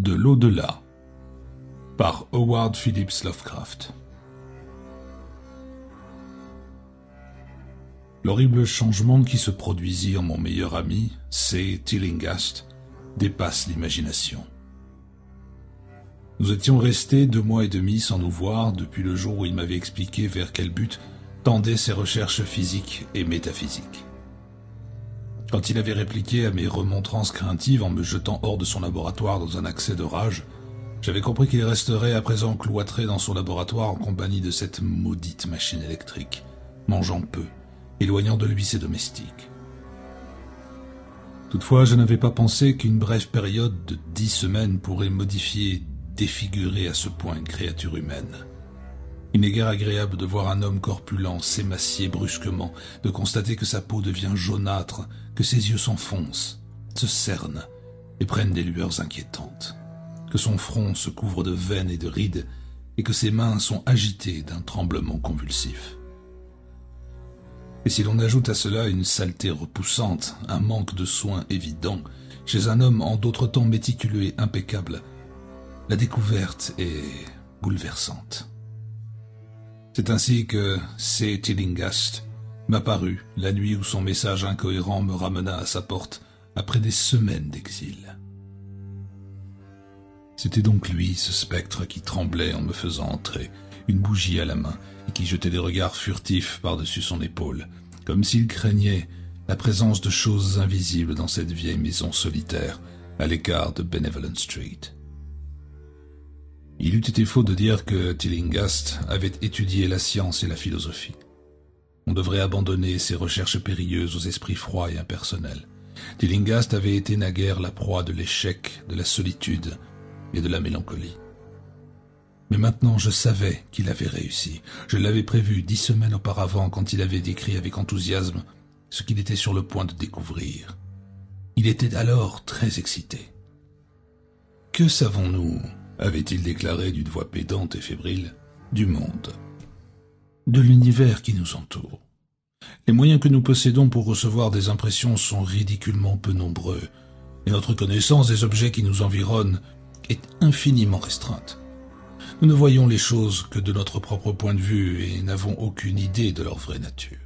de l'au-delà par Howard Phillips Lovecraft. L'horrible changement qui se produisit en mon meilleur ami, C. Tillinghast, dépasse l'imagination. Nous étions restés 2 mois et demi sans nous voir depuis le jour où il m'avait expliqué vers quel but tendaient ses recherches physiques et métaphysiques. Quand il avait répliqué à mes remontrances craintives en me jetant hors de son laboratoire dans un accès de rage, j'avais compris qu'il resterait à présent cloîtré dans son laboratoire en compagnie de cette maudite machine électrique, mangeant peu, éloignant de lui ses domestiques. Toutefois, je n'avais pas pensé qu'une brève période de 10 semaines pourrait modifier, défigurer à ce point une créature humaine. Il n'est guère agréable de voir un homme corpulent s'émacier brusquement, de constater que sa peau devient jaunâtre, que ses yeux s'enfoncent, se cernent et prennent des lueurs inquiétantes, que son front se couvre de veines et de rides et que ses mains sont agitées d'un tremblement convulsif. Et si l'on ajoute à cela une saleté repoussante, un manque de soins évident, chez un homme en d'autres temps méticuleux et impeccable, la découverte est bouleversante. C'est ainsi que C. Tillinghast m'apparut la nuit où son message incohérent me ramena à sa porte après des semaines d'exil. C'était donc lui, ce spectre qui tremblait en me faisant entrer, une bougie à la main, et qui jetait des regards furtifs par-dessus son épaule, comme s'il craignait la présence de choses invisibles dans cette vieille maison solitaire, à l'écart de Benevolent Street. Il eût été faux de dire que Tillinghast avait étudié la science et la philosophie. On devrait abandonner ces recherches périlleuses aux esprits froids et impersonnels. Tillinghast avait été naguère la proie de l'échec, de la solitude et de la mélancolie. Mais maintenant je savais qu'il avait réussi. Je l'avais prévu 10 semaines auparavant quand il avait décrit avec enthousiasme ce qu'il était sur le point de découvrir. Il était alors très excité. « Que savons-nous » avait-il déclaré d'une voix pédante et fébrile, « du monde, de l'univers qui nous entoure. Les moyens que nous possédons pour recevoir des impressions sont ridiculement peu nombreux, et notre connaissance des objets qui nous environnent est infiniment restreinte. Nous ne voyons les choses que de notre propre point de vue et n'avons aucune idée de leur vraie nature.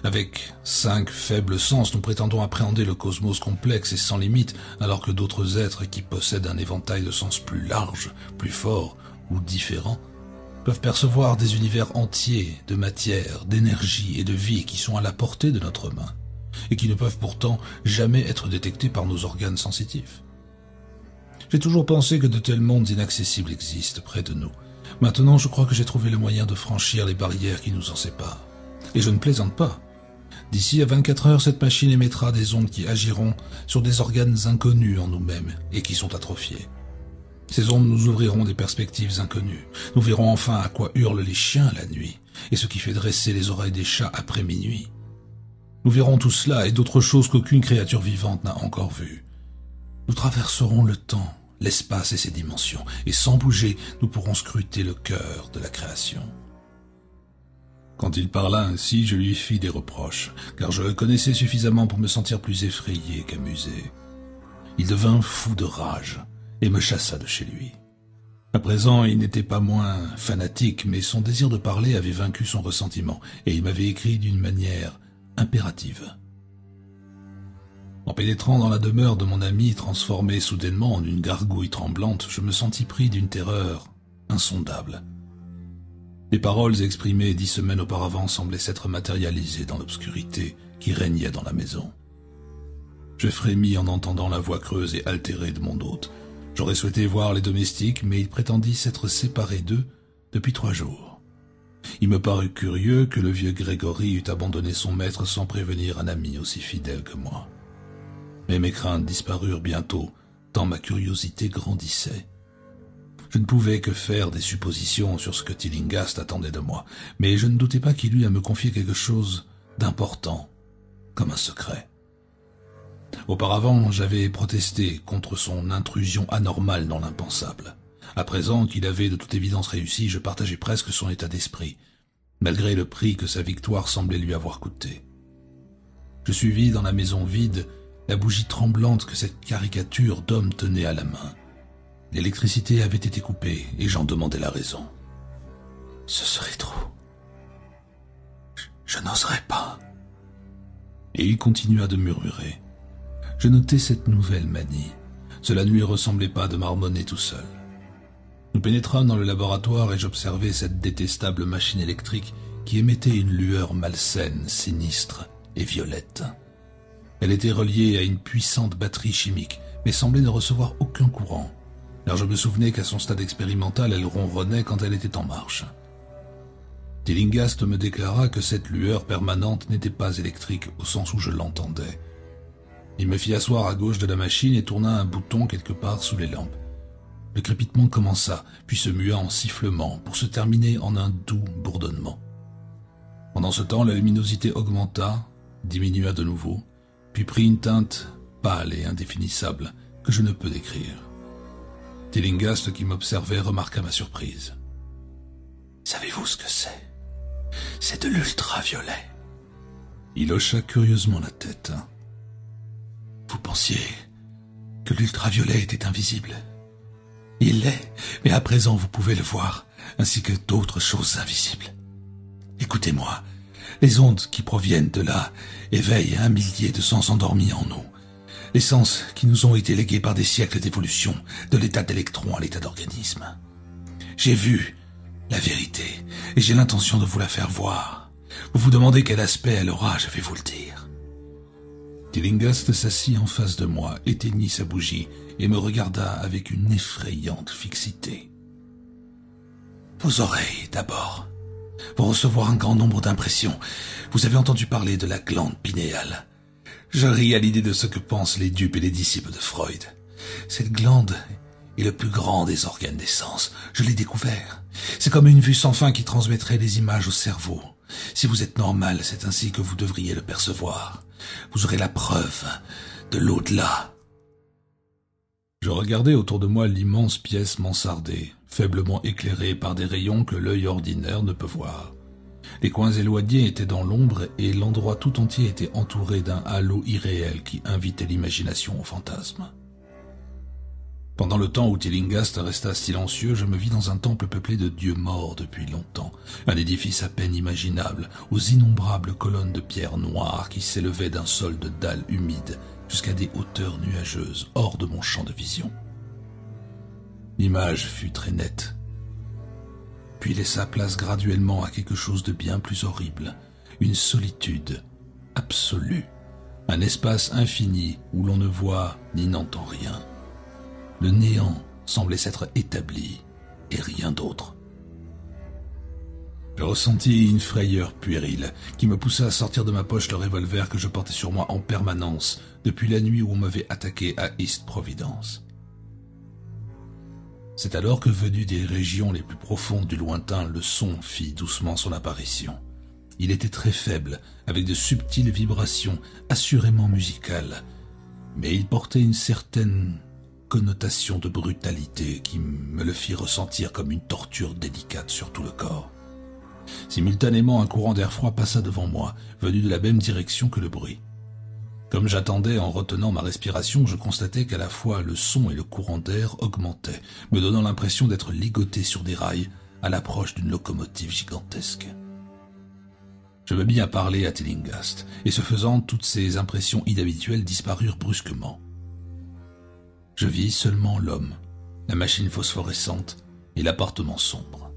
Avec 5 faibles sens, nous prétendons appréhender le cosmos complexe et sans limite, alors que d'autres êtres qui possèdent un éventail de sens plus large, plus fort ou différent, peuvent percevoir des univers entiers de matière, d'énergie et de vie qui sont à la portée de notre main, et qui ne peuvent pourtant jamais être détectés par nos organes sensitifs. J'ai toujours pensé que de tels mondes inaccessibles existent près de nous. Maintenant, je crois que j'ai trouvé le moyen de franchir les barrières qui nous en séparent. Et je ne plaisante pas. D'ici à 24 heures, cette machine émettra des ondes qui agiront sur des organes inconnus en nous-mêmes et qui sont atrophiés. Ces ondes nous ouvriront des perspectives inconnues. Nous verrons enfin à quoi hurlent les chiens la nuit et ce qui fait dresser les oreilles des chats après minuit. Nous verrons tout cela et d'autres choses qu'aucune créature vivante n'a encore vues. Nous traverserons le temps, l'espace et ses dimensions, et sans bouger, nous pourrons scruter le cœur de la création. Quand il parla ainsi, je lui fis des reproches, car je le connaissais suffisamment pour me sentir plus effrayé qu'amusé. Il devint fou de rage et me chassa de chez lui. À présent, il n'était pas moins fanatique, mais son désir de parler avait vaincu son ressentiment, et il m'avait écrit d'une manière impérative. En pénétrant dans la demeure de mon ami, transformé soudainement en une gargouille tremblante, je me sentis pris d'une terreur insondable. Les paroles exprimées 10 semaines auparavant semblaient s'être matérialisées dans l'obscurité qui régnait dans la maison. Je frémis en entendant la voix creuse et altérée de mon hôte. J'aurais souhaité voir les domestiques, mais il prétendit s'être séparé d'eux depuis 3 jours. Il me parut curieux que le vieux Grégory eût abandonné son maître sans prévenir un ami aussi fidèle que moi. Mais mes craintes disparurent bientôt, tant ma curiosité grandissait. Je ne pouvais que faire des suppositions sur ce que Tillinghast attendait de moi, mais je ne doutais pas qu'il eût à me confier quelque chose d'important, comme un secret. Auparavant, j'avais protesté contre son intrusion anormale dans l'impensable. À présent qu'il avait de toute évidence réussi, je partageais presque son état d'esprit, malgré le prix que sa victoire semblait lui avoir coûté. Je suivis dans la maison vide la bougie tremblante que cette caricature d'homme tenait à la main. L'électricité avait été coupée et j'en demandais la raison. Ce serait trop. Je n'oserais pas. Et il continua de murmurer. Je notais cette nouvelle manie. Cela ne lui ressemblait pas de marmonner tout seul. Nous pénétrâmes dans le laboratoire et j'observai cette détestable machine électrique qui émettait une lueur malsaine, sinistre et violette. Elle était reliée à une puissante batterie chimique, mais semblait ne recevoir aucun courant, car je me souvenais qu'à son stade expérimental, elle ronronnait quand elle était en marche. Tillinghast me déclara que cette lueur permanente n'était pas électrique au sens où je l'entendais. Il me fit asseoir à gauche de la machine et tourna un bouton quelque part sous les lampes. Le crépitement commença, puis se mua en sifflement, pour se terminer en un doux bourdonnement. Pendant ce temps, la luminosité augmenta, diminua de nouveau, puis prit une teinte pâle et indéfinissable que je ne peux décrire. Tillinghast, qui m'observait, remarqua ma surprise. « Savez-vous ce que c'est ? C'est de l'ultraviolet. » Il hocha curieusement la tête. « Vous pensiez que l'ultraviolet était invisible ? Il l'est, mais à présent vous pouvez le voir, ainsi que d'autres choses invisibles. Écoutez-moi, les ondes qui proviennent de là éveillent 1 millier de sens endormis en nous. Les sens qui nous ont été légués par des siècles d'évolution, de l'état d'électron à l'état d'organisme. J'ai vu la vérité, et j'ai l'intention de vous la faire voir. Vous vous demandez quel aspect elle aura, je vais vous le dire. Tillinghast s'assit en face de moi, éteignit sa bougie et me regarda avec une effrayante fixité. Vos oreilles, d'abord, vont recevoir un grand nombre d'impressions. Vous avez entendu parler de la glande pinéale. Je ris à l'idée de ce que pensent les dupes et les disciples de Freud. Cette glande est le plus grand des organes des sens. Je l'ai découvert. C'est comme une vue sans fin qui transmettrait des images au cerveau. Si vous êtes normal, c'est ainsi que vous devriez le percevoir. Vous aurez la preuve de l'au-delà. Je regardais autour de moi l'immense pièce mansardée, faiblement éclairée par des rayons que l'œil ordinaire ne peut voir. Les coins éloignés étaient dans l'ombre et l'endroit tout entier était entouré d'un halo irréel qui invitait l'imagination au fantasme. Pendant le temps où Tillinghast resta silencieux, je me vis dans un temple peuplé de dieux morts depuis longtemps, un édifice à peine imaginable, aux innombrables colonnes de pierre noire qui s'élevaient d'un sol de dalles humides jusqu'à des hauteurs nuageuses, hors de mon champ de vision. L'image fut très nette, puis laissa place graduellement à quelque chose de bien plus horrible, une solitude absolue, un espace infini où l'on ne voit ni n'entend rien. Le néant semblait s'être établi, et rien d'autre. Je ressentis une frayeur puérile qui me poussa à sortir de ma poche le revolver que je portais sur moi en permanence depuis la nuit où on m'avait attaqué à East Providence. C'est alors que, venu des régions les plus profondes du lointain, le son fit doucement son apparition. Il était très faible, avec de subtiles vibrations, assurément musicales, mais il portait une certaine connotation de brutalité qui me le fit ressentir comme une torture délicate sur tout le corps. Simultanément, un courant d'air froid passa devant moi, venu de la même direction que le bruit. Comme j'attendais en retenant ma respiration, je constatais qu'à la fois le son et le courant d'air augmentaient, me donnant l'impression d'être ligoté sur des rails à l'approche d'une locomotive gigantesque. Je me mis à parler à Tillinghast, et ce faisant, toutes ces impressions inhabituelles disparurent brusquement. Je vis seulement l'homme, la machine phosphorescente et l'appartement sombre.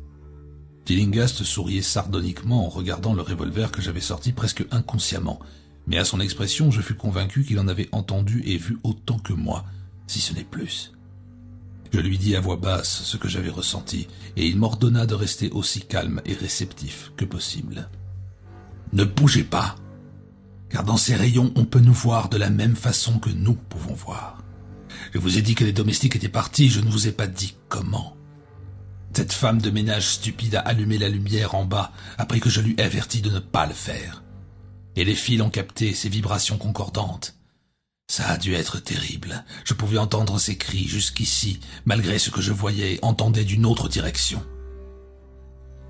Tillinghast souriait sardoniquement en regardant le revolver que j'avais sorti presque inconsciemment, mais à son expression je fus convaincu qu'il en avait entendu et vu autant que moi, si ce n'est plus. Je lui dis à voix basse ce que j'avais ressenti, et il m'ordonna de rester aussi calme et réceptif que possible. « Ne bougez pas, car dans ces rayons on peut nous voir de la même façon que nous pouvons voir. Je vous ai dit que les domestiques étaient partis, je ne vous ai pas dit comment. Cette femme de ménage stupide a allumé la lumière en bas après que je lui ai averti de ne pas le faire. Et les fils ont capté ces vibrations concordantes. Ça a dû être terrible. Je pouvais entendre ses cris jusqu'ici, malgré ce que je voyais et entendais d'une autre direction.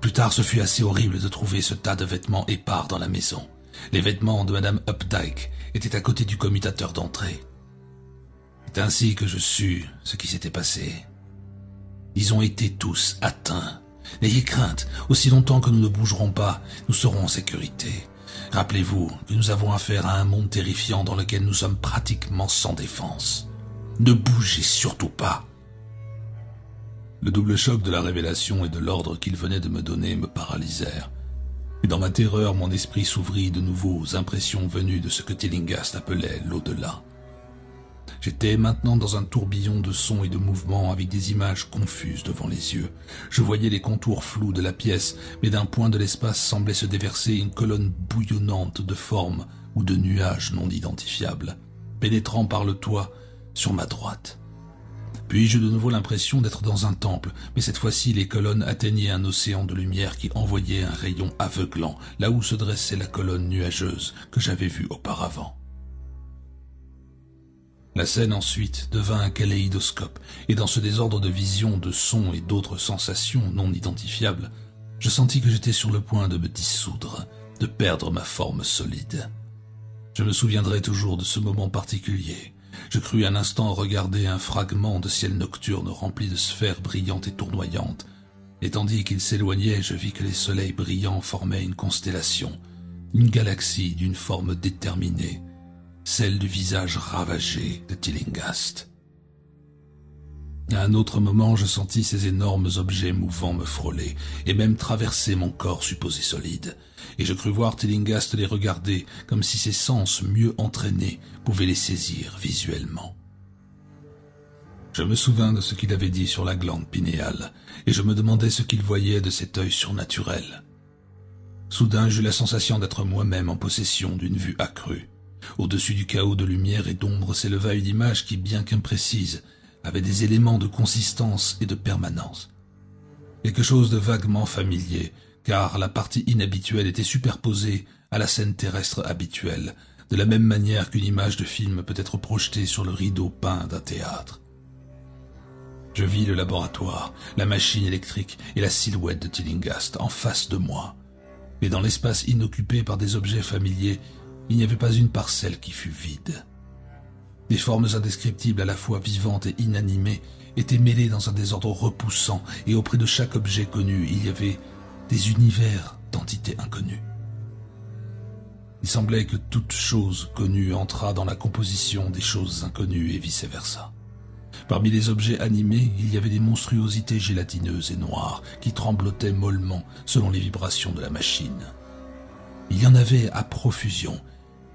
Plus tard, ce fut assez horrible de trouver ce tas de vêtements épars dans la maison. Les vêtements de Madame Updike étaient à côté du commutateur d'entrée. C'est ainsi que je sus ce qui s'était passé. Ils ont été tous atteints. N'ayez crainte, aussi longtemps que nous ne bougerons pas, nous serons en sécurité. Rappelez-vous que nous avons affaire à un monde terrifiant dans lequel nous sommes pratiquement sans défense. Ne bougez surtout pas. Le double choc de la révélation et de l'ordre qu'il venait de me donner me paralysèrent. Et dans ma terreur, mon esprit s'ouvrit de nouveau aux impressions venues de ce que Tillinghast appelait l'au-delà. J'étais maintenant dans un tourbillon de sons et de mouvements avec des images confuses devant les yeux. Je voyais les contours flous de la pièce, mais d'un point de l'espace semblait se déverser une colonne bouillonnante de formes ou de nuages non identifiables, pénétrant par le toit sur ma droite. Puis j'eus de nouveau l'impression d'être dans un temple, mais cette fois-ci les colonnes atteignaient un océan de lumière qui envoyait un rayon aveuglant là où se dressait la colonne nuageuse que j'avais vue auparavant. La scène ensuite devint un kaléidoscope, et dans ce désordre de visions, de sons et d'autres sensations non identifiables, je sentis que j'étais sur le point de me dissoudre, de perdre ma forme solide. Je me souviendrai toujours de ce moment particulier. Je crus un instant regarder un fragment de ciel nocturne rempli de sphères brillantes et tournoyantes, et tandis qu'il s'éloignait, je vis que les soleils brillants formaient une constellation, une galaxie d'une forme déterminée, celle du visage ravagé de Tillinghast. À un autre moment, je sentis ces énormes objets mouvants me frôler, et même traverser mon corps supposé solide, et je crus voir Tillinghast les regarder, comme si ses sens mieux entraînés pouvaient les saisir visuellement. Je me souvins de ce qu'il avait dit sur la glande pinéale, et je me demandais ce qu'il voyait de cet œil surnaturel. Soudain, j'eus la sensation d'être moi-même en possession d'une vue accrue. Au-dessus du chaos de lumière et d'ombre s'éleva une image qui, bien qu'imprécise, avait des éléments de consistance et de permanence. Quelque chose de vaguement familier, car la partie inhabituelle était superposée à la scène terrestre habituelle, de la même manière qu'une image de film peut être projetée sur le rideau peint d'un théâtre. Je vis le laboratoire, la machine électrique et la silhouette de Tillinghast en face de moi. Mais dans l'espace inoccupé par des objets familiers, il n'y avait pas une parcelle qui fût vide. Des formes indescriptibles à la fois vivantes et inanimées étaient mêlées dans un désordre repoussant, et auprès de chaque objet connu, il y avait des univers d'entités inconnues. Il semblait que toute chose connue entrât dans la composition des choses inconnues et vice-versa. Parmi les objets animés, il y avait des monstruosités gélatineuses et noires qui tremblotaient mollement selon les vibrations de la machine. Il y en avait à profusion,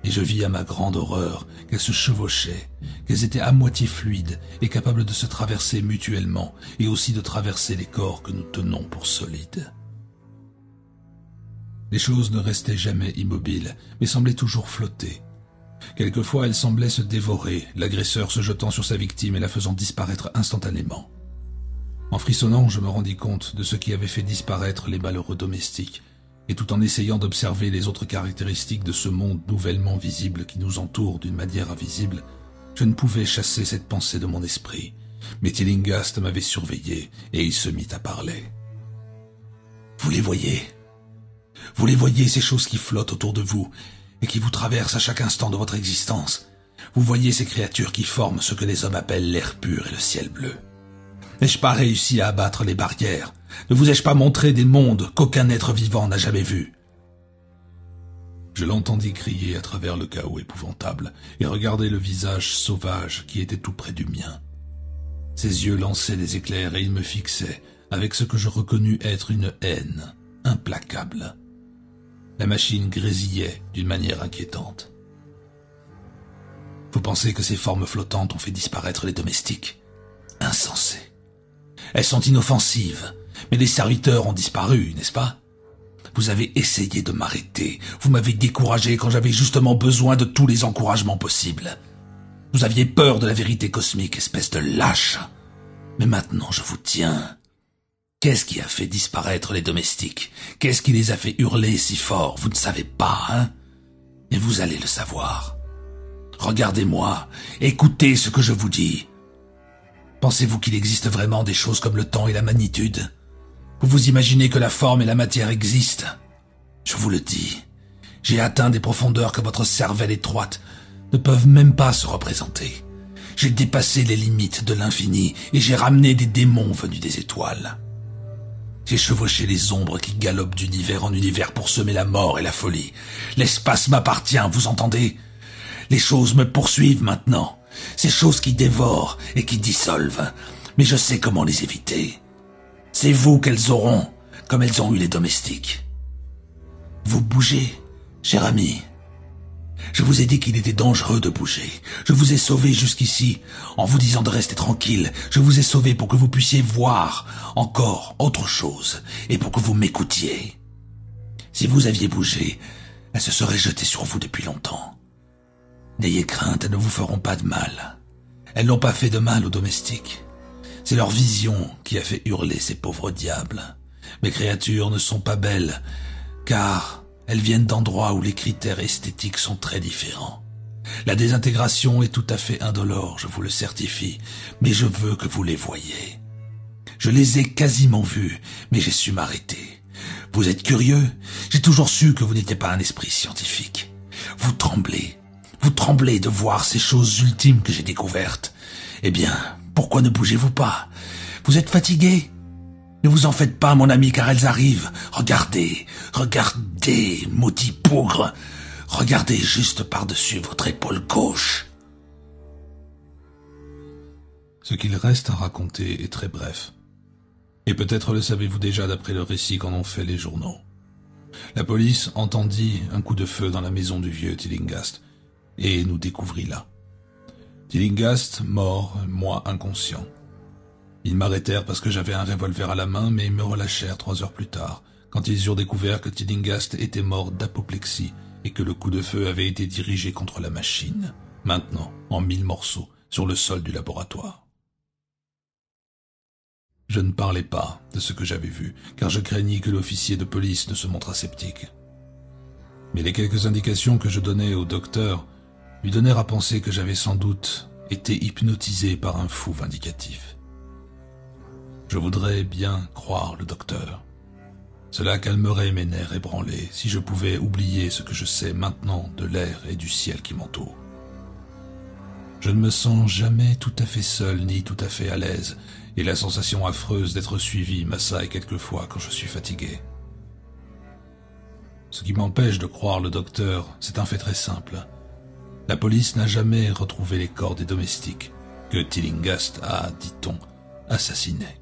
et je vis à ma grande horreur qu'elles se chevauchaient, qu'elles étaient à moitié fluides et capables de se traverser mutuellement et aussi de traverser les corps que nous tenons pour solides. Les choses ne restaient jamais immobiles, mais semblaient toujours flotter. Quelquefois, elles semblaient se dévorer, l'agresseur se jetant sur sa victime et la faisant disparaître instantanément. En frissonnant, je me rendis compte de ce qui avait fait disparaître les malheureux domestiques, et tout en essayant d'observer les autres caractéristiques de ce monde nouvellement visible qui nous entoure d'une manière invisible, je ne pouvais chasser cette pensée de mon esprit. Mais Tillinghast m'avait surveillé, et il se mit à parler. « Vous les voyez ? Vous les voyez, ces choses qui flottent autour de vous, et qui vous traversent à chaque instant de votre existence. Vous voyez ces créatures qui forment ce que les hommes appellent l'air pur et le ciel bleu. N'ai-je pas réussi à abattre les barrières ? Ne vous ai-je pas montré des mondes qu'aucun être vivant n'a jamais vus ?» Je l'entendis crier à travers le chaos épouvantable et regarder le visage sauvage qui était tout près du mien. Ses yeux lançaient des éclairs et il me fixait avec ce que je reconnus être une haine implacable. La machine grésillait d'une manière inquiétante. « Vous pensez que ces formes flottantes ont fait disparaître les domestiques ? Insensé. Elles sont inoffensives, mais les serviteurs ont disparu, n'est-ce pas ? Vous avez essayé de m'arrêter, vous m'avez découragé quand j'avais justement besoin de tous les encouragements possibles. Vous aviez peur de la vérité cosmique, espèce de lâche. Mais maintenant je vous tiens. Qu'est-ce qui a fait disparaître les domestiques ? Qu'est-ce qui les a fait hurler si fort ? Vous ne savez pas, hein ? Et vous allez le savoir. Regardez-moi, écoutez ce que je vous dis. Pensez-vous qu'il existe vraiment des choses comme le temps et la magnitude ? Vous vous imaginez que la forme et la matière existent ? Je vous le dis, j'ai atteint des profondeurs que votre cervelle étroite ne peuvent même pas se représenter. J'ai dépassé les limites de l'infini et j'ai ramené des démons venus des étoiles. J'ai chevauché les ombres qui galopent d'univers en univers pour semer la mort et la folie. L'espace m'appartient, vous entendez? Les choses me poursuivent maintenant. Ces choses qui dévorent et qui dissolvent. Mais je sais comment les éviter. C'est vous qu'elles auront, comme elles ont eu les domestiques. Vous bougez, cher ami. Je vous ai dit qu'il était dangereux de bouger. Je vous ai sauvé jusqu'ici en vous disant de rester tranquille. Je vous ai sauvé pour que vous puissiez voir encore autre chose et pour que vous m'écoutiez. Si vous aviez bougé, elles se seraient jetées sur vous depuis longtemps. N'ayez crainte, elles ne vous feront pas de mal. Elles n'ont pas fait de mal aux domestiques. C'est leur vision qui a fait hurler ces pauvres diables. Mes créatures ne sont pas belles, car elles viennent d'endroits où les critères esthétiques sont très différents. La désintégration est tout à fait indolore, je vous le certifie, mais je veux que vous les voyiez. Je les ai quasiment vus, mais j'ai su m'arrêter. Vous êtes curieux? J'ai toujours su que vous n'étiez pas un esprit scientifique. Vous tremblez de voir ces choses ultimes que j'ai découvertes. Eh bien, pourquoi ne bougez-vous pas? Vous êtes fatigué? Ne vous en faites pas, mon ami, car elles arrivent. Regardez, maudit bougre. Regardez juste par-dessus votre épaule gauche. Ce qu'il reste à raconter est très bref. Et peut-être le savez-vous déjà d'après le récit qu'en ont fait les journaux. La police entendit un coup de feu dans la maison du vieux Tillinghast, et nous découvrit là. Tillinghast, mort, moi inconscient. Ils m'arrêtèrent parce que j'avais un revolver à la main, mais ils me relâchèrent 3 heures plus tard, quand ils eurent découvert que Tillinghast était mort d'apoplexie et que le coup de feu avait été dirigé contre la machine, maintenant en 1000 morceaux, sur le sol du laboratoire. Je ne parlais pas de ce que j'avais vu, car je craignis que l'officier de police ne se montrât sceptique. Mais les quelques indications que je donnais au docteur lui donnèrent à penser que j'avais sans doute été hypnotisé par un fou vindicatif. Je voudrais bien croire le docteur. Cela calmerait mes nerfs ébranlés si je pouvais oublier ce que je sais maintenant de l'air et du ciel qui m'entourent. Je ne me sens jamais tout à fait seul ni tout à fait à l'aise, et la sensation affreuse d'être suivi m'assaille quelquefois quand je suis fatigué. Ce qui m'empêche de croire le docteur, c'est un fait très simple. La police n'a jamais retrouvé les corps des domestiques que Tillinghast a, dit-on, assassinés.